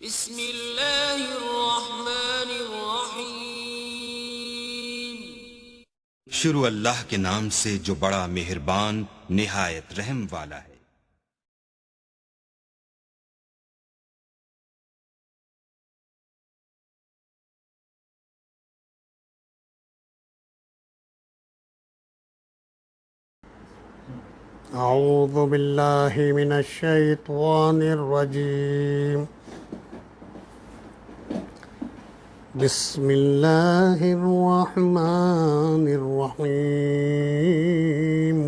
बिस्मिल्लाहिर्रहमानिर्रहीम। शुरू अल्लाह के नाम से जो बड़ा मेहरबान निहायत रहम वाला है। अऊज़ु बिल्लाहि मिनश शैतानिर रजीम। बिस्मिल्लाहिर रहमानिर रहीम।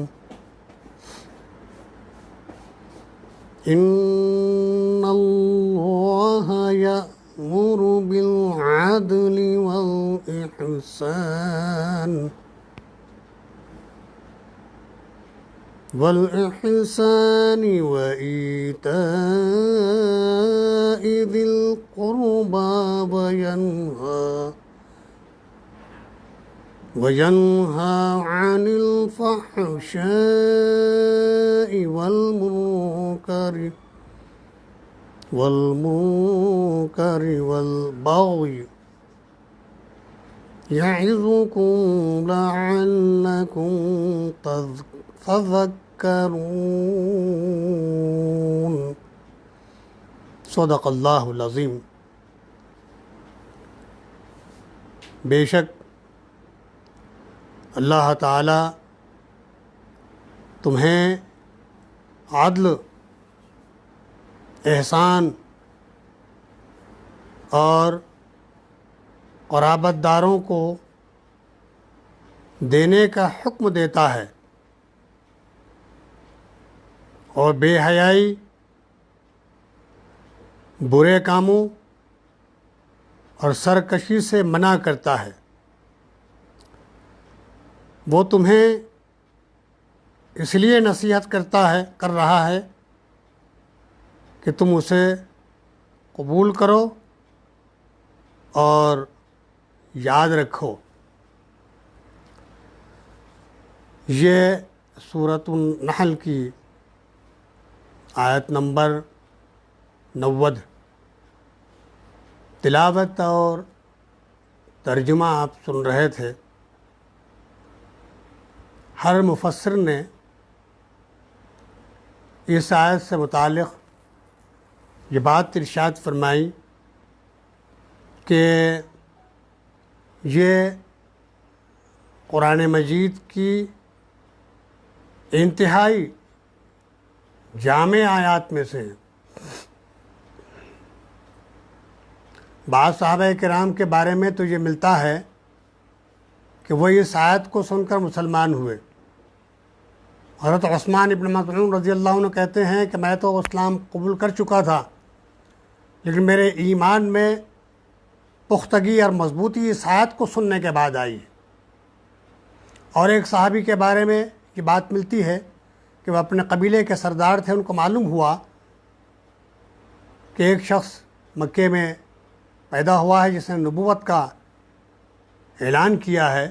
इन्नल्लाहा यअमुरु बिल अदलि वल इहसान व ईताइ ज़िल क़ुरबा वयन्हा अनिल फ़हशाइ वल मुनकरि वल बग़य यइज़ुकुम लअल्लकुम तज़क्करून। सदक़ल्लाहुल अज़ीम। बेशक अल्लाह ताला तुम्हें आदल, एहसान और क़राबतदारों को देने का हुक्म देता है और बेहयाई, बुरे कामों और सरकशी से मना करता है। वो तुम्हें इसलिए नसीहत कर रहा है कि तुम उसे कबूल करो और याद रखो। ये सूरतुन नहल की आयत नंबर 90 तिलावत और तर्जुमा आप सुन रहे थे। हर मुफस्सिर ने इस आयत से मुतालिक़ ये बात इरशाद फरमाई कि ये कुरान मजीद की इंतहाई जामे आयात में से हैं। बाज़ सहाबा किराम के बारे में तो ये मिलता है कि वह इस आयत को सुनकर मुसलमान हुए। हज़रत उस्मान इब्न मज़ऊन रज़ियल्लाहु अन्हु कहते हैं कि मैं तो इस्लाम कबूल कर चुका था, लेकिन मेरे ईमान में पुख्तगी और मजबूती इस आयत को सुनने के बाद आई। और एक सहाबी के बारे में ये बात मिलती है कि वह अपने कबीले के सरदार थे। उनको मालूम हुआ कि एक शख्स मक्के में पैदा हुआ है जिसने नबूवत का ऐलान किया है,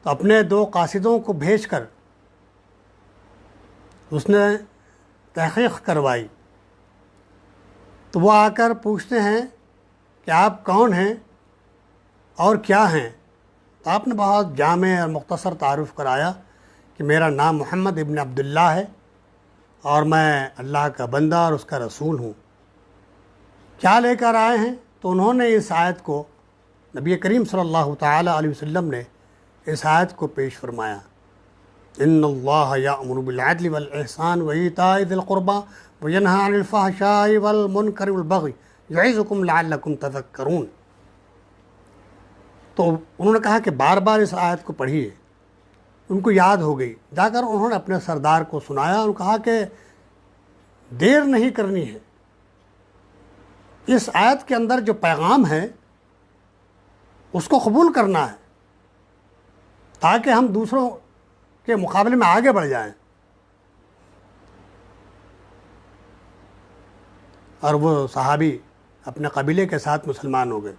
तो अपने 2 कासिदों को भेजकर उसने तहक़ीक़ करवाई। तो वो आकर पूछते हैं कि आप कौन हैं और क्या हैं। तो आपने बहुत जामे और मुख्तसर तारुफ़ कराया कि मेरा नाम मोहम्मद इब्न अब्दुल्ला है और मैं अल्लाह का बंदा और उसका रसूल हूँ। क्या लेकर आए हैं? तो उन्होंने इस आयत को, नबी करीम सल्लल्लाहु तआला अलैहि वसल्लम ने इस आयत को पेश फरमाया। इन्नल्लाह यअमुरु बिल अदलि वल इहसान व ईताइ ज़िल क़ुरबा व यन्हा अनिल फ़हशाइ वल मुनकरि वल बग़य यइज़ुकुम लअल्लकुम तज़क्करून। तो उन्होंने कहा कि बार बार इस आयत को पढ़िए। उनको याद हो गई। जाकर उन्होंने अपने सरदार को सुनाया और कहा कि देर नहीं करनी है। इस आयत के अंदर जो पैगाम है उसको कबूल करना है ताकि हम दूसरों के मुकाबले में आगे बढ़ जाएं। और वो सहाबी अपने कबीले के साथ मुसलमान हो गए।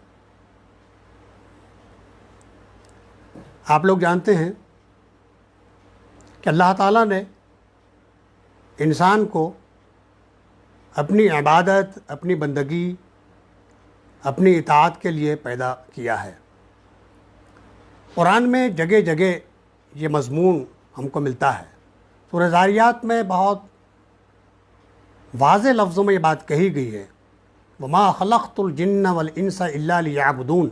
आप लोग जानते हैं कि अल्लाह ताला ने इंसान को अपनी इबादत, अपनी बंदगी, अपनी इताअत के लिए पैदा किया है। कुरान में जगह जगह ये मज़मून हमको मिलता है। सूरह ज़ारियात में बहुत वाज़ेह लफ्ज़ों में ये बात कही गई है, वमा खलक़तुल जिन्ना वल इंसा इल्ला लियअबुदून।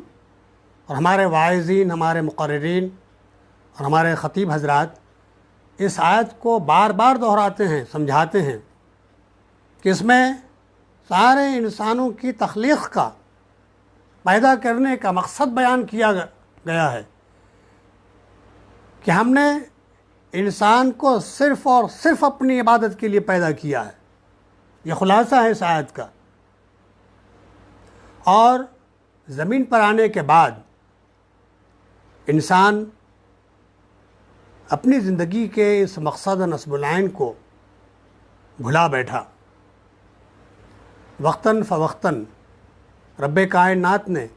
और हमारे वाइज़ीन, हमारे मुक़र्रिरीन और हमारे ख़तीब हज़रात इस आयत को बार बार दोहराते हैं, समझाते हैं कि इसमें सारे इंसानों की तख्लीक़ का, पैदा करने का मकसद बयान किया गया है कि हमने इंसान को सिर्फ़ और सिर्फ अपनी इबादत के लिए पैदा किया है। यह खुलासा है इस आयत का। और ज़मीन पर आने के बाद इंसान अपनी ज़िंदगी के इस मकसद नस्बुल-आइन को भुला बैठा। वक्तन फ़वक्तन रब्बे कायनात ने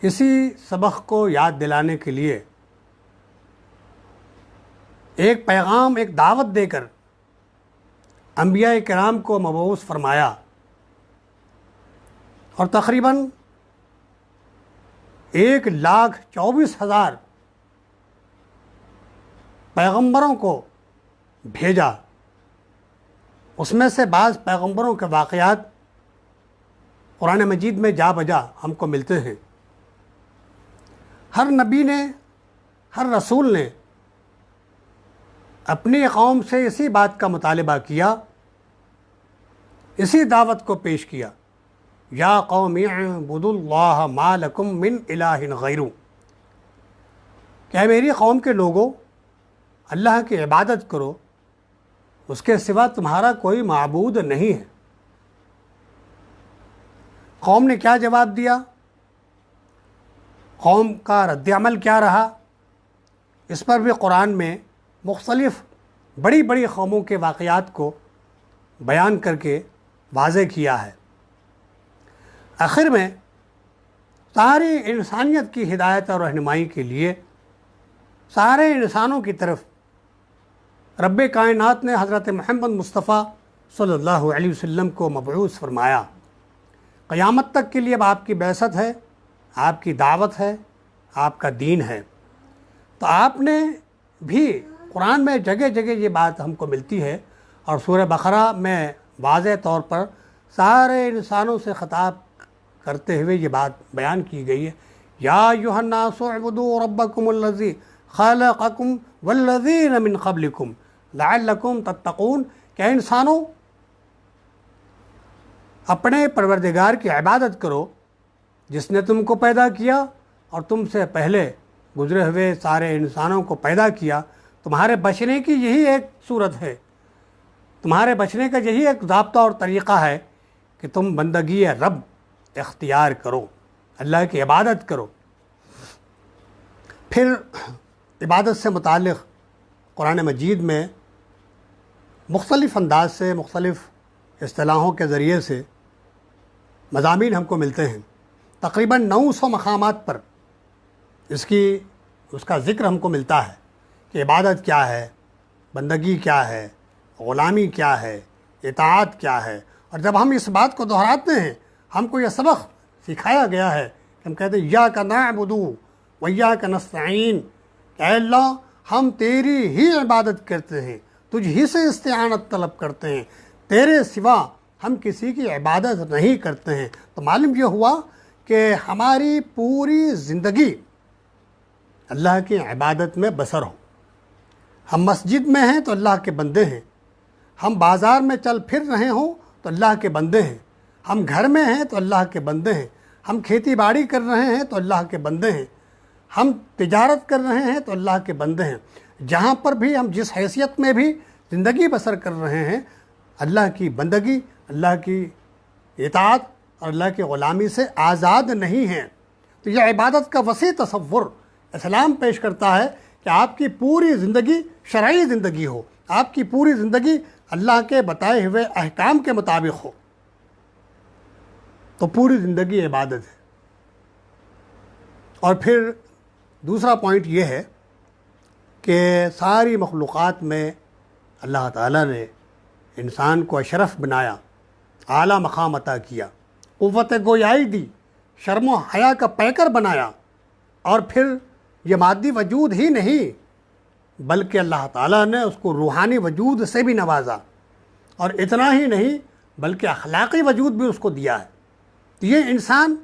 इसी सबक को याद दिलाने के लिए एक पैगाम, एक दावत देकर अंबिया किराम को मबऊस फरमाया और तकरीबन 1,24,000 पैगंबरों को भेजा। उसमें से बाज़ पैगंबरों के वाक़यात कुरान मजीद में जा बजा हमको मिलते हैं। हर नबी ने, हर रसूल ने अपनी कौम से इसी बात का मुतालिबा किया, इसी दावत को पेश किया, या कौम इअ्बुदुल्लाह मा लकुम मिन इलाहिन गैरु। क्या मेरी कौम के लोगों, अल्लाह की इबादत करो, उसके सिवा तुम्हारा कोई माबूद नहीं है। कौम ने क्या जवाब दिया, कौम का रद्द-ए-अमल क्या रहा, इस पर भी कुरान में मुख्तलिफ़ बड़ी बड़ी कौमों के वाक़यात को बयान करके वाज़े किया है। आखिर में सारी इंसानियत की हिदायत और रहनुमाई के लिए सारे इंसानों की तरफ रब्बे कायनात ने हज़रत मोहम्मद मुस्तफ़ा सल्लल्लाहु अलैहि वसल्लम को मबऊस फरमाया। क़यामत तक के लिए अब आपकी बैसत है, आपकी दावत है, आपका दीन है। तो आपने भी, कुरान में जगह जगह ये बात हमको मिलती है और सूरह बकरा में वाज़ेह तौर पर सारे इंसानों से ख़िताब करते हुए ये बात बयान की गई है, या अय्युहन्नासु उअ्बुदू रब्बकुमुल्लज़ी खलक़कुम वल्लज़ीना मिन क़ब्लिकुम लअल्लकुम तत्तक़ून। क्या इंसानों, अपने परवरदिगार की इबादत करो जिसने तुमको पैदा किया और तुमसे पहले गुजरे हुए सारे इंसानों को पैदा किया। तुम्हारे बचने की यही एक सूरत है, तुम्हारे बचने का यही एक ज़ाब्ता और तरीक़ा है कि तुम बंदगी रब इख्तियार करो, अल्लाह की इबादत करो। फिर इबादत से मुताल्लिक़ कुरान मजीद में मुख्तलिफ़ अंदाज से, मुख्तलिफ़ इस्तिलाहों के ज़रिए से मज़ामीन हमको मिलते हैं। तकरीबन 900 मक़ामात पर उसका ज़िक्र हमको मिलता है कि इबादत क्या है, बंदगी क्या है, ग़ुलामी क्या है, इताअत क्या है। और जब हम इस बात को दोहराते हैं, हमको यह सबक सिखाया गया है कि हम कहते हैं इय्याका नअबुदु व इय्याका नस्तईन, अल्लाह हम तेरी ही इबादत करते हैं, तुझ ही से इस्तिआनत तलब करते हैं, तेरे सिवा हम किसी की इबादत नहीं करते हैं। तो मालूम यह हुआ कि हमारी पूरी ज़िंदगी अल्लाह की इबादत में बसर हो। हम मस्जिद में हैं तो अल्लाह के बंदे हैं, हम बाज़ार में चल फिर रहे हों तो अल्लाह के बंदे हैं, हम घर में हैं तो अल्लाह के बंदे हैं, हम खेती बाड़ी कर रहे हैं तो अल्लाह के बंदे हैं, हम तिजारत कर रहे हैं तो अल्लाह के बंदे हैं। जहाँ पर भी हम जिस हैसियत में भी ज़िंदगी बसर कर रहे हैं, अल्लाह की बंदगी, अल्लाह की इताअत और अल्लाह की ग़ुलामी से आज़ाद नहीं हैं। तो यह इबादत का वसी तसव्वुर इस्लाम पेश करता है कि आपकी पूरी ज़िंदगी शरई ज़िंदगी हो, आपकी पूरी ज़िंदगी अल्लाह के बताए हुए अहकाम के मुताबिक हो, तो पूरी ज़िंदगी इबादत है। और फिर दूसरा पॉइंट ये है कि सारी मखलूक़ात में अल्लाह ताला ने इंसान को अशरफ बनाया, आला मकाम अता किया, क़ुव्वत गोयाई दी, शर्म व हया का पैकर बनाया, और फिर ये मादी वजूद ही नहीं बल्कि अल्लाह ताला ने उसको रूहानी वजूद से भी नवाजा, और इतना ही नहीं बल्कि अखलाक़ी वजूद भी उसको दिया है। तो ये इंसान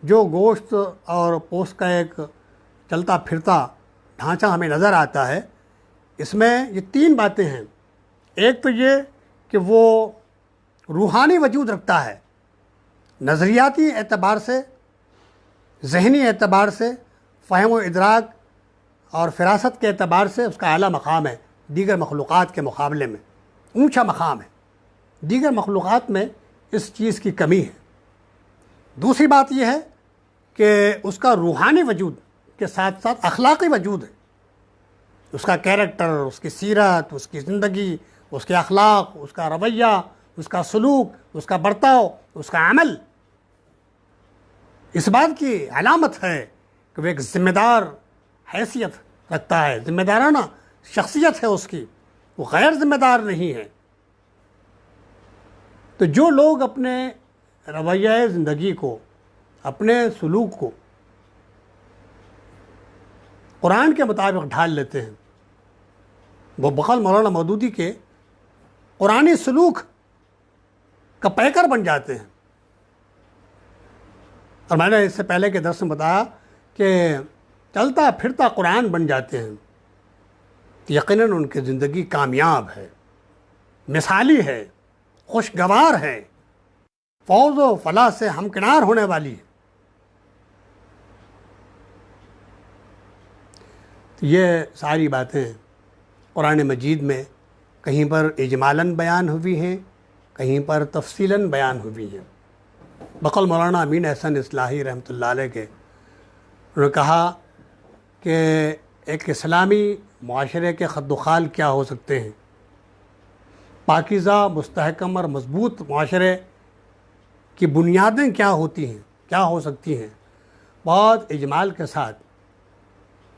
जो गोश्त और पोस्ट का एक चलता फिरता ढांचा हमें नज़र आता है, इसमें ये तीन बातें हैं। एक तो ये कि वो रूहानी वजूद रखता है, नज़रियाती एतबार से, ज़हनी एतबार से, फ़हम व इदराक और फ़िरासत के एतबार से उसका आला मकाम है, दीगर मखलूक़ात के मुकाबले में ऊंचा मकाम है। दीगर मखलूक़ात में इस चीज़ की कमी है। दूसरी बात यह है कि उसका रूहानी वजूद के साथ साथ अखलाक़ी वजूद है। उसका कैरेक्टर, उसकी सीरत, उसकी ज़िंदगी, उसके अखलाक, उसका रवैया, उसका सलूक, उसका बर्ताव, उसका अमल इस बात की अलामत है कि वह एक ज़िम्मेदार हैसियत रखता है, ज़िम्मेदाराना शख्सियत है उसकी, वो गैर ज़िम्मेदार नहीं है। तो जो लोग अपने रवैया ज़िंदगी को, अपने सलूक को कुरान के मुताबिक ढाल लेते हैं, वो बक़ल मौलाना मौदूदी के कुरानी सलूक का पैकर बन जाते हैं। और मैंने इससे पहले के दर्स में बताया कि चलता फिरता कुरान बन जाते हैं, तो यकीनन उनकी ज़िंदगी कामयाब है, मिसाली है, खुशगवार है, फौज व फलाह से हमकिनार होने वाली है। तो ये सारी बातें कुरान मजीद में कहीं पर इजमालन बयान हुई हैं, कहीं पर तफसीलन बयान हुई हैं। बक़ल मौलाना अमीन अहसन इस्लाही रहमतुल्लाह अलैह के उन्होंने कहा कि एक इस्लामी मुआशरे के खद्दुखाल क्या हो सकते हैं, पाकीज़ा मुस्तहकम और मज़बूत मुआशरे की बुनियादें क्या होती हैं, क्या हो सकती हैं। बहुत इजमाल के साथ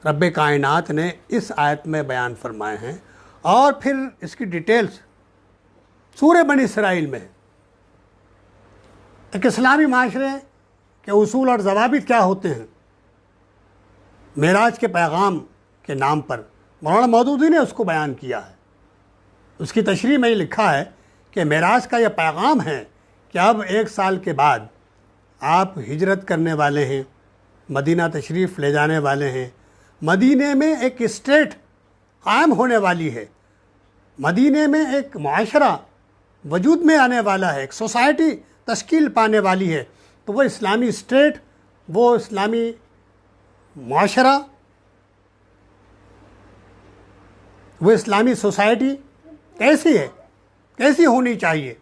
रब्बे कायनात ने इस आयत में बयान फरमाए हैं, और फिर इसकी डिटेल्स सूरह बनी इसराइल में। एक इस्लामी माशरे के उसूल और ज़वाबित क्या होते हैं। मेराज के पैगाम के नाम पर मौलाना मौदूदी ने उसको बयान किया है। उसकी तशरीह में लिखा है कि मेराज का यह पैगाम है कि अब 1 साल के बाद आप हिजरत करने वाले हैं, मदीना तशरीफ़ ले जाने वाले हैं। मदीने में एक स्टेट कायम होने वाली है, मदीने में एक मुआशरा वजूद में आने वाला है, एक सोसाइटी तश्कील पाने वाली है। तो वो इस्लामी स्टेट, वो इस्लामी मुआशरा, वो इस्लामी सोसाइटी कैसी है, कैसी होनी चाहिए,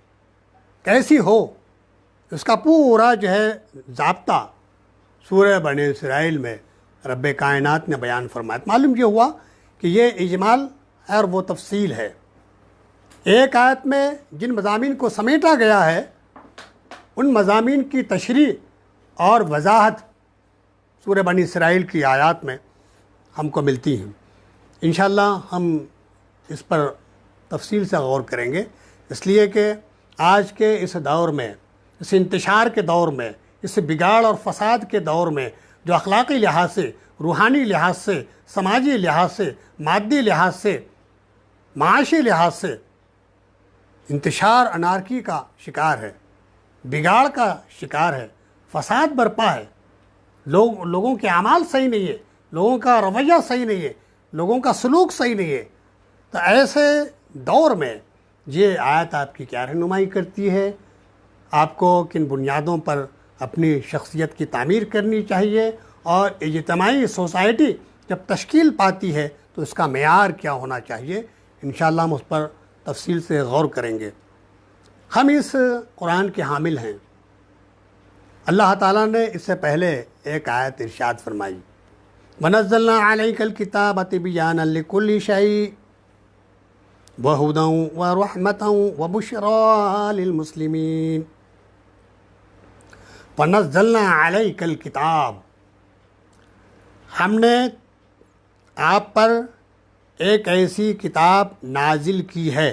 कैसी हो, उसका पूरा जो है ज़ाब्ता सूरह बनी इसराइल में रब्बे कायनात ने बयान फरमाया। मालूम ये हुआ कि ये इजमाल और वो तफसील है। एक आयत में जिन मज़ामीन को समेटा गया है, उन मज़ामीन की तशरीह और वजाहत सूरह बनी इसराइल की आयत में हमको मिलती हैं। इंशाअल्लाह हम इस पर तफसील से गौर करेंगे, इसलिए कि आज के इस दौर में, इस इंतशार के दौर में, इस बिगाड़ और फसाद के दौर में, जो अखलाक़ी लिहाज से, रूहानी लिहाज से, समाजी लिहाज से, मादी लिहाज से, माशी लिहाज से इंतशार अनारकी का शिकार है, बिगाड़ का शिकार है, फसाद बरपा है, लोगों के अमाल सही नहीं है, लोगों का रवैया सही नहीं है, लोगों का सलूक सही नहीं है। तो ऐसे दौर में ये आयत आपकी क्या रहनुमाई करती है, आपको किन बुनियादों पर अपनी शख्सियत की तामीर करनी चाहिए, और इज्तिमाई सोसाइटी जब तश्कील पाती है तो इसका मेयार क्या होना चाहिए। इंशाअल्लाह हम उस पर तफसील से गौर करेंगे। हम इस कुरान के हामिल हैं। अल्लाह ताला ने इससे पहले एक आयत इरशाद फरमाई, वनज़्ज़लना अलैकल किताब तिबयानन लिकुल्लि शै व हुदन व रहमतन व बुशरा लिल मुस्लिमीन। वनज़्ज़लना अलैकल किताब, हमने आप पर एक ऐसी किताब नाजिल की है,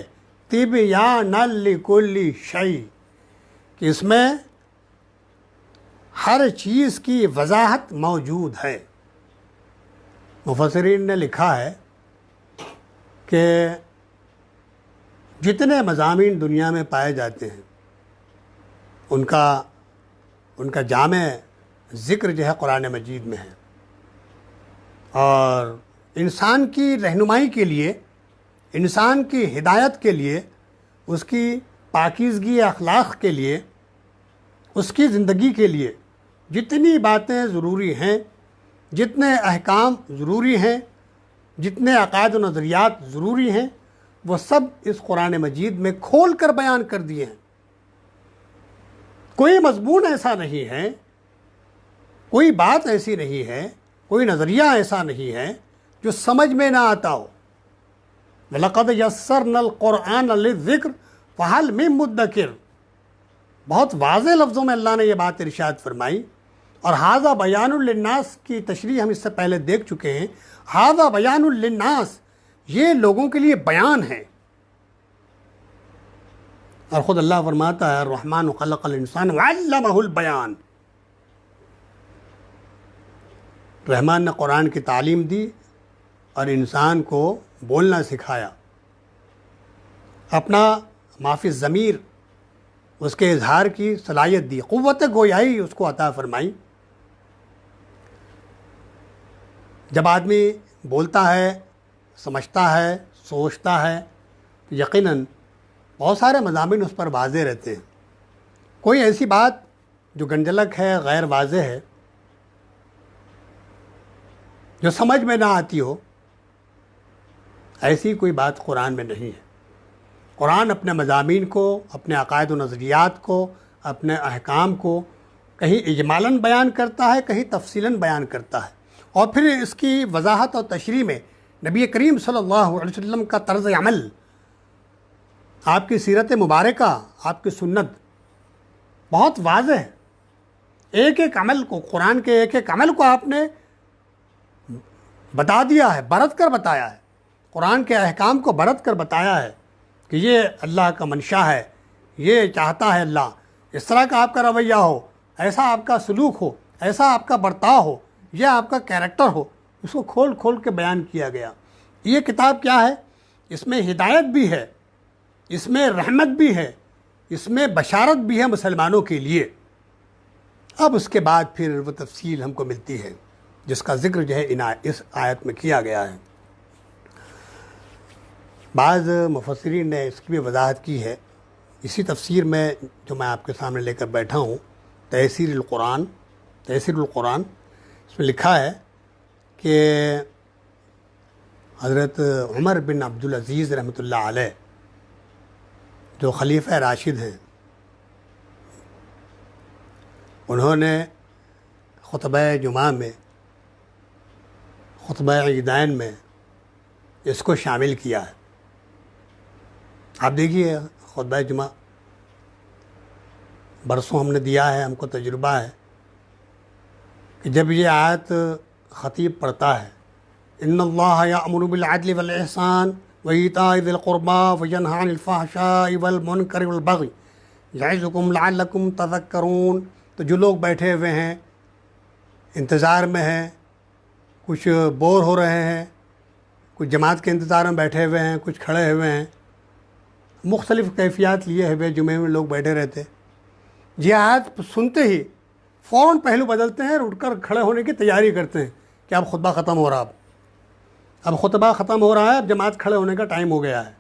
तिबयानल लिकुल्ली शै, कि इसमें हर चीज़ की वजाहत मौजूद है। मुफस्सिरीन ने लिखा है कि जितने मज़ामीन दुनिया में पाए जाते हैं उनका जामे ज़िक्र जो है कुरान मजीद में है। और इंसान की रहनुमाई के लिए, इंसान की हिदायत के लिए, उसकी पाकीज़गी अखलाक के लिए, उसकी ज़िंदगी के लिए जितनी बातें ज़रूरी हैं, जितने अहकाम ज़रूरी हैं, जितने अक़ायद व नज़रियात ज़रूरी हैं, वो सब इस कुरान मजीद में खोल कर बयान कर दिए हैं। कोई मज़मून ऐसा नहीं है, कोई बात ऐसी नहीं है, कोई नज़रिया ऐसा नहीं है जो समझ में ना आता हो। वलक़द यस्सरनल क़ुरआन लिज़्ज़िक्र फ़हल मिन मुद्दकिर, बहुत वाज़ेह लफ्ज़ों में अल्लाह ने यह बात इरशाद फरमाई। और हाज़ा बयानुल लिन्नास की तशरीह हम इससे पहले देख चुके हैं। हाज़ा बयानुल लिन्नास, ये लोगों के लिए बयान है। और ख़ुद अल्लाह फरमाता है अर्रहमान खलक़ल इंसान व अल्लमहुल बयान, रहमान ने कुरान की तालीम दी और इंसान को बोलना सिखाया, अपना माफ़ी ज़मीर, उसके इजहार की सलाहियत दी, क़ुव्वत गोयाई उसको अता फरमाई। जब आदमी बोलता है, समझता है, सोचता है, तो यकीनन बहुत सारे मज़ामीन उस पर वाज़ेह रहते हैं। कोई ऐसी बात जो गंजलक है, गैर वाज़ेह है, जो समझ में ना आती हो, ऐसी कोई बात कुरान में नहीं है। कुरान अपने मज़ामीन को, अपने अक़ायद व नज़रियात को, अपने अहकाम को कहीं इजमालन बयान करता है, कहीं तफसीलन बयान करता है। और फिर इसकी वजाहत और तशरीह में नबी करीम सल्लल्लाहु अलैहि वसल्लम का तर्ज़ अमल, आपकी सीरत मुबारका, आपकी सुन्नत बहुत वाज़ेह है। एक एक अमल को, कुरान के एक एक अमल को आपने बता दिया है, बरत कर बताया है। कुरान के अहकाम को बरत कर बताया है कि ये अल्लाह का मंशा है, ये चाहता है अल्लाह, इस तरह का आपका रवैया हो, ऐसा आपका सलूक हो, ऐसा आपका बर्ताव हो, यह आपका कैरेक्टर हो, उसको खोल खोल के बयान किया गया। ये किताब क्या है? इसमें हिदायत भी है, इसमें रहमत भी है, इसमें बशारत भी है मुसलमानों के लिए। अब उसके बाद फिर वो तफसील हमको मिलती है जिसका ज़िक्र जो है इस आयत में किया गया है। बाज़ मुफस्सिरीन ने इसकी भी वजाहत की है। इसी तफसीर में जो मैं आपके सामने लेकर बैठा हूँ, तयसीरुल कुरान, इसमें लिखा है कि हज़रत उमर बिन अब्दुल अज़ीज़ रहमतुल्लाह अलैह जो खलीफा राशिद हैं, उन्होंने खुतबा जुमा में, खुतबा ईदैन में इसको शामिल किया है। आप देखिए, खुतबा जुमा बरसों हमने दिया है, हमको तजुर्बा है कि जब ये आयत ख़तीब पढ़ता है, इन्नल्लाह यअमुरु बिल अदलि वल इहसान व ईताइ ज़िल क़ुरबा व यनहा अनिल फ़हशाइ वल मुनकरि वल बग़ि यइज़ुकुम लअल्लकुम तज़क्करून, तो जो लोग बैठे हुए हैं, इंतज़ार में हैं, कुछ बोर हो रहे हैं, कुछ जमात के इंतज़ार में बैठे हुए हैं, कुछ खड़े हुए हैं, मुख्तलिफ़ कैफियत लिए हुए जुमे में लोग बैठे रहते, ये आयत सुनते ही फ़ौरन पहलू बदलते हैं और उठकर खड़े होने की तैयारी करते हैं कि अब खुतबा ख़त्म हो रहा, अब खुतबा ख़त्म हो रहा है, अब जमात खड़े होने का टाइम हो गया है।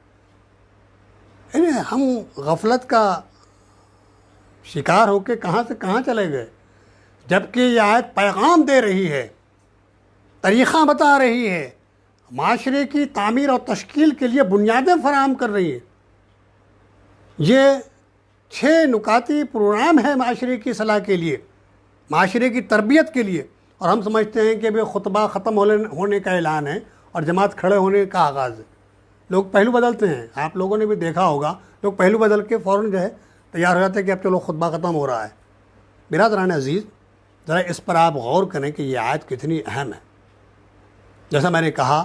यानी हम गफलत का शिकार होकर कहाँ से कहाँ चले गए, जबकि यह आयत पैगाम दे रही है, तरीक़ा बता रही है, माशरे की तामीर और तश्कील के लिए बुनियादें फराहम कर रही है। ये 6 नुकाती प्रोग्राम है माशरे की सलाह के लिए, माशरे की तरबियत के लिए, और हम समझते हैं कि भाई खुतबा ख़त्म होने का ऐलान है और जमात खड़े होने का आगाज़ है। लोग पहलू बदलते हैं, आप लोगों ने भी देखा होगा, लोग पहलू बदल के फ़ौरन जो है तैयार हो जाते हैं कि अब चलो खुतबा ख़त्म हो रहा है। बिरादरान अज़ीज़, ज़रा इस पर आप गौर करें कि ये आयत कितनी अहम है। जैसा मैंने कहा,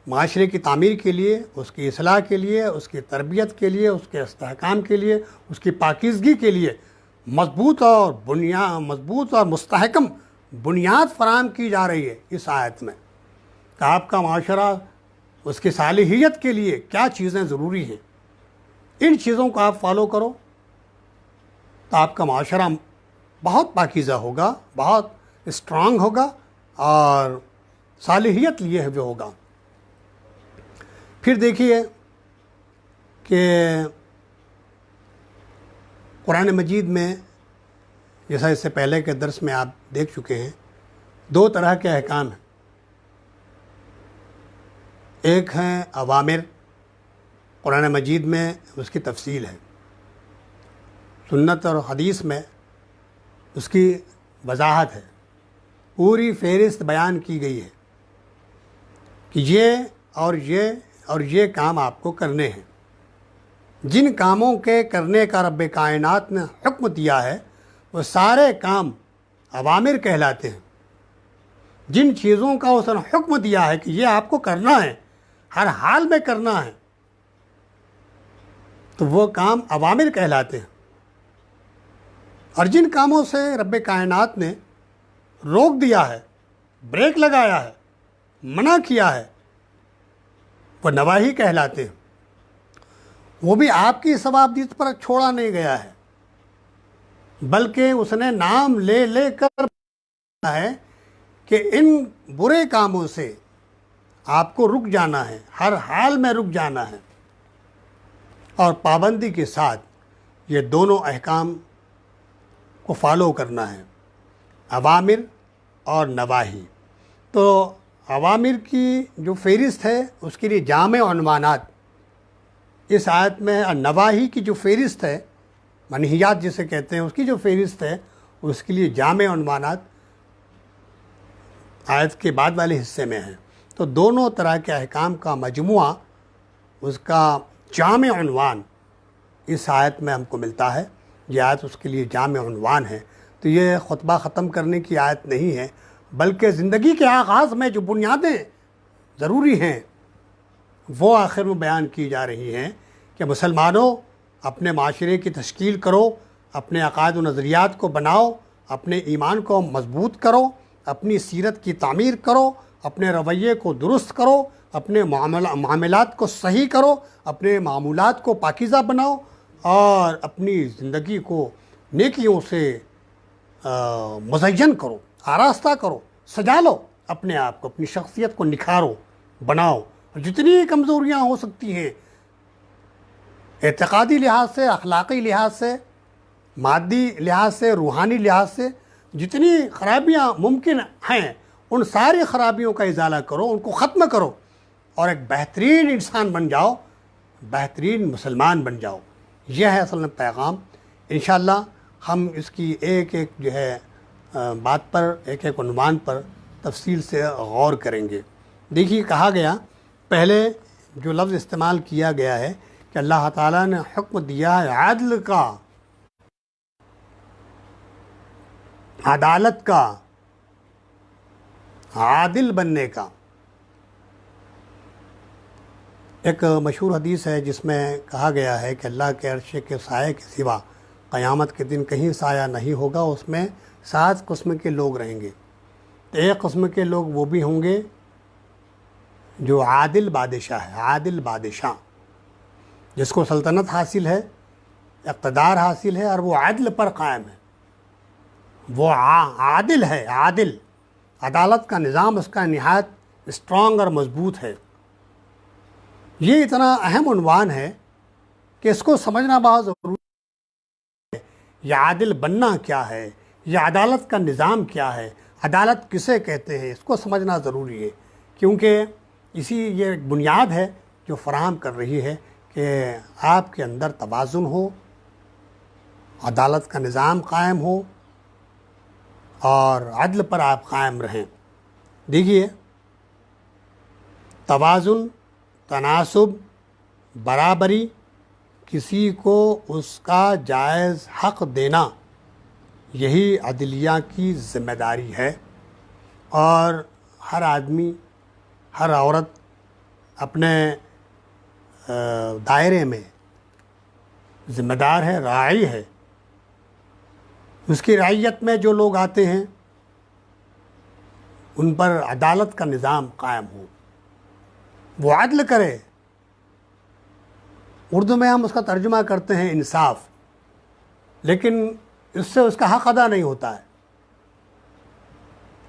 माशरे की तामीर के लिए, उसकी इस्लाह के लिए, उसकी तरबियत के लिए, उसके इस्तेहकाम के लिए, उसकी पाकीज़गी के लिए मजबूत और मुस्तहकम बुनियाद फराम की जा रही है इस आयत में कि आपका माशरा उसकी सालिहियत के लिए क्या चीज़ें ज़रूरी हैं। इन चीज़ों को आप फॉलो करो तो आपका माशरा बहुत पाकीज़ा होगा, बहुत स्ट्रांग होगा और सालिहियत लिए हुए होगा। फिर देखिए कि कुरान मजीद में, जैसा इससे पहले के दर्स में आप देख चुके हैं, 2 तरह के अहकाम हैं। एक हैं अवामिर, कुरान मजीद में उसकी तफसील है, सुन्नत और हदीस में उसकी वजाहत है, पूरी फ़हरिस्त बयान की गई है कि ये और ये काम आपको करने हैं। जिन कामों के करने का रब्बे कायनात ने हुक्म दिया है वो सारे काम अवामिर कहलाते हैं। जिन चीज़ों का उसने हुक्म दिया है कि ये आपको करना है, हर हाल में करना है, तो वो काम अवामिर कहलाते हैं। और जिन कामों से रब्बे कायनात ने रोक दिया है, ब्रेक लगाया है, मना किया है, वो नवाही कहलाते हैं। वो भी आपकी सवाबदीद पर छोड़ा नहीं गया है, बल्कि उसने नाम ले लेकर है कि इन बुरे कामों से आपको रुक जाना है, हर हाल में रुक जाना है, और पाबंदी के साथ ये दोनों अहकाम को फॉलो करना है, अवामिर और नवाही। तो अवामिर की जो फ़हरिस्त है उसके लिए जामे उन्वानात इस आयत में, और नवाही की जो फ़हरिस्त है, मनहियात जिसे कहते हैं, उसकी जो फ़हरिस्त है उसके लिए जामे उन्वानात आयत के बाद वाले हिस्से में है। तो दोनों तरह के अहकाम का मजमुआ, उसका जामे उन्वान इस आयत में हमको मिलता है। ये आयत उसके लिए जामे उन्वान है। तो ये खुतबा ख़त्म करने की आयत नहीं है, बल्कि ज़िंदगी के आगाज़ में जो बुनियादें ज़रूरी हैं वो आखिर में बयान की जा रही हैं कि मुसलमानों, अपने माशरे की तश्कील करो, अपने अक़ायद व नज़रियात को बनाओ, अपने ईमान को मजबूत करो, अपनी सीरत की तामीर करो, अपने रवैये को दुरुस्त करो, अपने मामलात को सही करो, अपने मामूलात को पाकीज़ा बनाओ और अपनी ज़िंदगी को नेकियों से मुज़य्यन करो, आरास्ता करो, सजा लो अपने आप को, अपनी शख्सियत को निखारो, बनाओ। जितनी कमज़ोरियाँ हो सकती हैं एतक़ादी लिहाज से, अखलाक़ी लिहाज से, मादी लिहाज से, रूहानी लिहाज से, जितनी ख़राबियाँ मुमकिन हैं उन सारी ख़राबियों का इज़ाला करो, उनको ख़त्म करो और एक बेहतरीन इंसान बन जाओ, बेहतरीन मुसलमान बन जाओ। यह है असल में पैगाम। इंशाअल्लाह हम इसकी एक एक जो है बात पर, एक एक उन्वान पर तफसील से गौर करेंगे। देखिए, कहा गया, पहले जो लफ्ज़ इस्तेमाल किया गया है कि अल्लाह ताला ने हुक्म दिया है आदल का, अदालत का, आदिल बनने का। एक मशहूर हदीस है जिसमें कहा गया है कि अल्लाह के अर्श के साए के सिवा क़यामत के दिन कहीं साया नहीं होगा। उसमें 7 किस्म के लोग रहेंगे। तो एक किस्म के लोग वो भी होंगे जो आदिल बादशाह है, आदिल बादशाह, जिसको सल्तनत हासिल है, इक़्तिदार हासिल है और वो आदिल पर कायम है। वो आदिल है, आदिल, अदालत का निज़ाम उसका निहायत स्ट्रॉन्ग और मजबूत है। ये इतना अहम उन्वान है कि इसको समझना बहुत ज़रूरी है। यह आदिल बनना क्या है, यह अदालत का निज़ाम क्या है, अदालत किसे कहते हैं, इसको समझना ज़रूरी है, क्योंकि इसी ये एक बुनियाद है जो फराहम कर रही है कि आपके अंदर तवाज़ुन हो, अदालत का निज़ाम कायम हो और अदल पर आप कायम रहें। देखिए, तवाज़ुन, तनासुब, बराबरी, किसी को उसका जायज़ हक़ देना, यही अदलिया की ज़िम्मेदारी है। और हर आदमी, हर औरत अपने दायरे में ज़िम्मेदार है, राई है, उसकी रइयत में जो लोग आते हैं उन पर अदालत का निज़ाम कायम हो, वो अदल करे। उर्दू में हम उसका तर्जुमा करते हैं इंसाफ, लेकिन इससे उसका हक़ अदा नहीं होता है।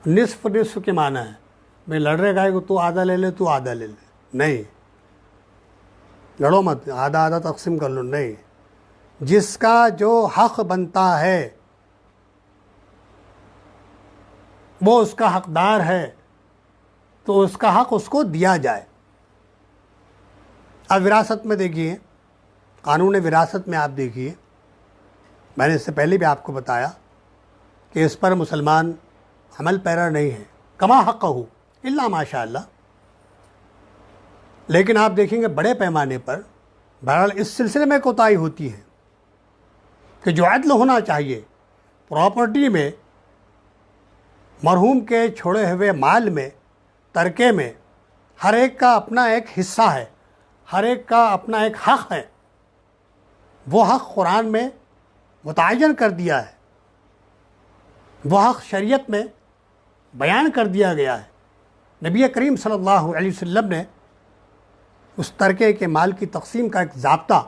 निस्फ़ निस्फ़ के माना है, मैं लड़ रहे गाय को तू आधा ले ले, तू आधा ले ले, नहीं, लड़ो मत, आधा आधा तकसीम कर लो, नहीं। जिसका जो हक़ बनता है वो उसका हकदार है तो उसका हक़ उसको दिया जाए। अब विरासत में देखिए, कानून विरासत में आप देखिए, मैंने इससे पहले भी आपको बताया कि इस पर मुसलमान अमल पैरा नहीं है, कमा हक़्क़हू इल्ला माशाअल्लाह। लेकिन आप देखेंगे बड़े पैमाने पर बहरहाल इस सिलसिले में कोताही होती है कि जो अदल होना चाहिए प्रॉपर्टी में, मरहूम के छोड़े हुए माल में, तरके में, हर एक का अपना एक हिस्सा है, हर एक का अपना एक हक़ है। वो हक़ कुरान में मुतअय्यन कर दिया है, वो हक़ शरीयत में बयान कर दिया गया है। नबी करीम सल्लल्लाहु अलैहि वसल्लम ने उस तरके के माल की तक़सीम का एक ज़ाब्ता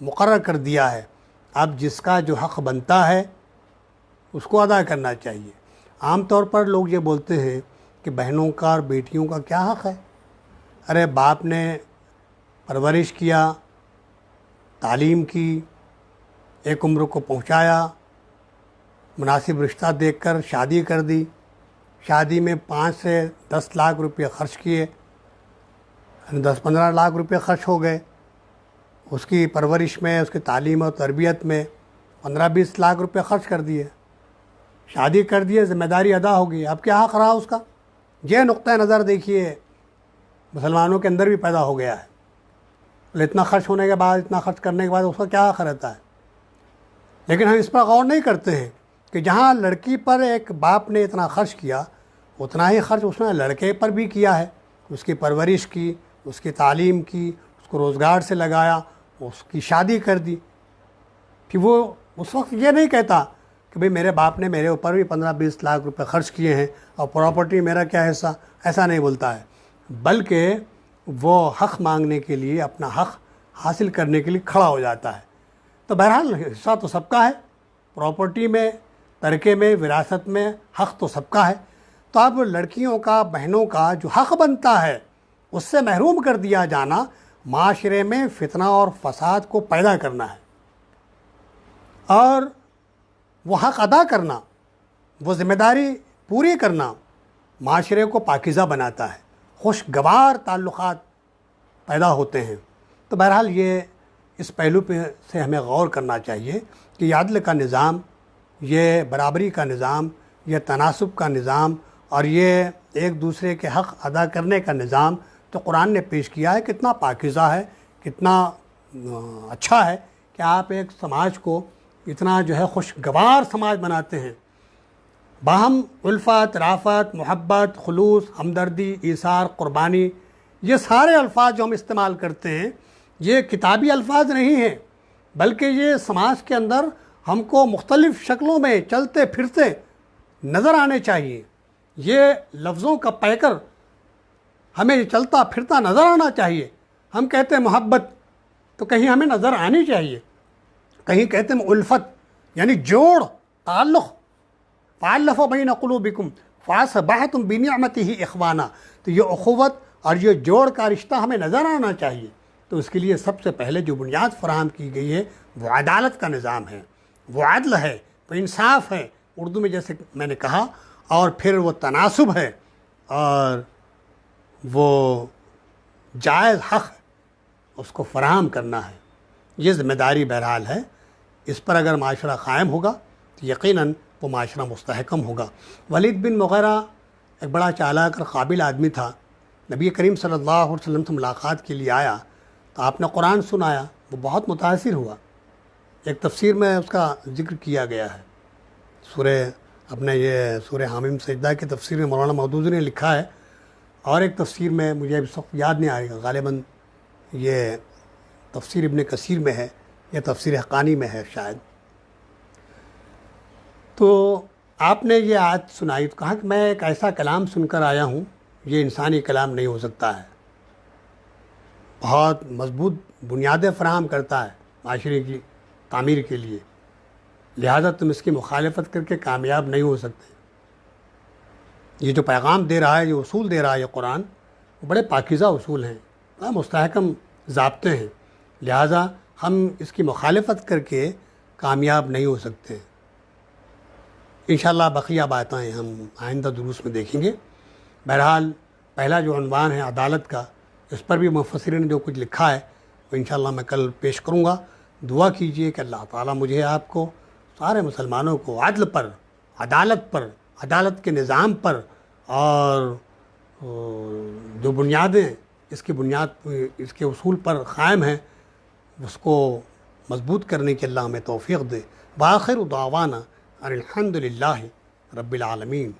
मुक़र्रर कर दिया है। अब जिसका जो हक़ बनता है उसको अदा करना चाहिए। आम तौर पर लोग ये बोलते हैं कि बहनों का और बेटियों का क्या हक़ है। अरे बाप ने परवरिश किया, तालीम की, एक उम्र को पहुंचाया, मुनासिब रिश्ता देखकर शादी कर दी, शादी में 5 से 10 लाख रुपये ख़र्च किए, 10-15 लाख रुपये ख़र्च हो गए, उसकी परवरिश में, उसकी तालीम और तरबियत में 15-20 लाख रुपये ख़र्च कर दिए, शादी कर दिए, ज़िम्मेदारी अदा होगी। अब क्या हक़ रहा उसका? यह नुक्ता नज़र देखिए मुसलमानों के अंदर भी पैदा हो गया है। इतना ख़र्च होने के बाद, इतना ख़र्च करने के बाद उसका क्या हक़ रहता है? लेकिन हम इस पर गौर नहीं करते हैं कि जहाँ लड़की पर एक बाप ने इतना ख़र्च किया, उतना ही ख़र्च उसने लड़के पर भी किया है। उसकी परवरिश की, उसकी तालीम की, उसको रोज़गार से लगाया, उसकी शादी कर दी। फिर वो उस वक्त ये नहीं कहता कि भाई मेरे बाप ने मेरे ऊपर भी 15-20 लाख रुपए ख़र्च किए हैं और प्रॉपर्टी मेरा क्या हिस्सा, ऐसा नहीं बोलता है, बल्कि वो हक़ मांगने के लिए, अपना हक़ हासिल करने के लिए खड़ा हो जाता है। तो बहरहाल हिस्सा तो सबका है, प्रॉपर्टी में, तरके में, विरासत में हक़ तो सबका है। तो अब लड़कियों का, बहनों का जो हक़ बनता है उससे महरूम कर दिया जाना माशरे में फितना और फसाद को पैदा करना है। और वो हक़ अदा करना, वो ज़िम्मेदारी पूरी करना माशरे को पाकीज़ा बनाता है, खुशगवार ताल्लुक़ात पैदा होते हैं। तो बहरहाल ये इस पहलू पे से हमें गौर करना चाहिए कि अदल का निज़ाम, ये बराबरी का निज़ाम, ये तनासुब का निज़ाम और ये एक दूसरे के हक़ अदा करने का निज़ाम तो कुरान ने पेश किया है, कितना पाकीज़ा है, कितना अच्छा है कि आप एक समाज को इतना जो है खुशगवार समाज बनाते हैं। बाहम उल्फत, राफत, मोहब्बत, खुलूस, हमदर्दी, ईसार, क़ुरबानी, ये सारे अल्फाज जो हम इस्तेमाल करते हैं ये किताबी अल्फाज नहीं हैं, बल्कि ये समाज के अंदर हमको मुख्तलिफ़ शक्लों में चलते फिरते नज़र आने चाहिए। ये लफ्ज़ों का पैकर हमें चलता फिरता नज़र आना चाहिए। हम कहते हैं मोहब्बत तो कहीं हमें नज़र आनी चाहिए, कहीं कहते हैं उल्फत यानी जोड़, ताल्लुक़, फ़अल्लफ़ बैन क़ुलूबिकुम फ़अस्बहतुम बिनिअमतिही इख़वाना, तो ये उख़ुवत और ये जोड़ का रिश्ता हमें नज़र आना चाहिए। तो उसके लिए सबसे पहले जो बुनियाद फराहम की गई है वो अदालत का निज़ाम है, वो अदल है, वो इंसाफ है, उर्दू में जैसे मैंने कहा, और फिर वो तनासुब है और वो जायज़ हक़ उसको फराहम करना है। ये ज़िम्मेदारी बहरहाल है। इस पर अगर माशरा क़ायम होगा तो यकीनन वो माशरा मुस्तहकम होगा। वलीद बिन मुग़ीरा एक बड़ा चालाक और काबिल आदमी था। नबी करीम सल्लल्लाहु अलैहि वसल्लम से मुलाकात के लिए आया तो आपने कुरान सुनाया, वो बहुत मुतासिर हुआ। एक तफसीर में उसका ज़िक्र किया गया है, सूरह अपने ये सूरह हामीम सजदा की तफसीर में मौलाना मौदूदी ने लिखा है, और एक तफसीर में मुझे अभी सब याद नहीं आएगा, गालिबन ये तफसीर इब्न कसीर में है या तफसीर हक़ानी में है शायद। तो आपने ये आयत सुनाई तो कहा कि मैं एक ऐसा कलाम सुनकर आया हूँ, ये इंसानी कलाम नहीं हो सकता है, बहुत मजबूत बुनियादें फ़राहम करता है माशरे की तामीर के लिए, लिहाजा तुम इसकी मुखालफत करके कामयाब नहीं हो सकते। ये जो पैगाम दे रहा है, जो उसूल दे रहा है ये कुरान, वो बड़े पाकीज़ा उसूल हैं, मुस्तहकम ज़ाब्ते हैं, लिहाजा हम इसकी मुखालफत करके कामयाब नहीं हो सकते। इंशाअल्लाह बक़िया बातें हम आइंदा दुरूस में देखेंगे। बहरहाल पहला जो उन्वान है अदालत का, इस पर भी मुफस्सिरीन ने जो कुछ लिखा है वो इंशाअल्लाह मैं कल पेश करूँगा। दुआ कीजिए कि अल्लाह ताला मुझे आपको सारे मुसलमानों को अदल पर, अदालत पर, अदालत के निज़ाम पर और जो बुनियादें इसकी बुनियाद इसके उसूल पर क़ायम हैं उसको मजबूत करने की अल्लाह हमें तौफ़ीक़ दे। व आखिर दावाना अनिल हम्दुलिल्लाहि रब्बिल आलमीन।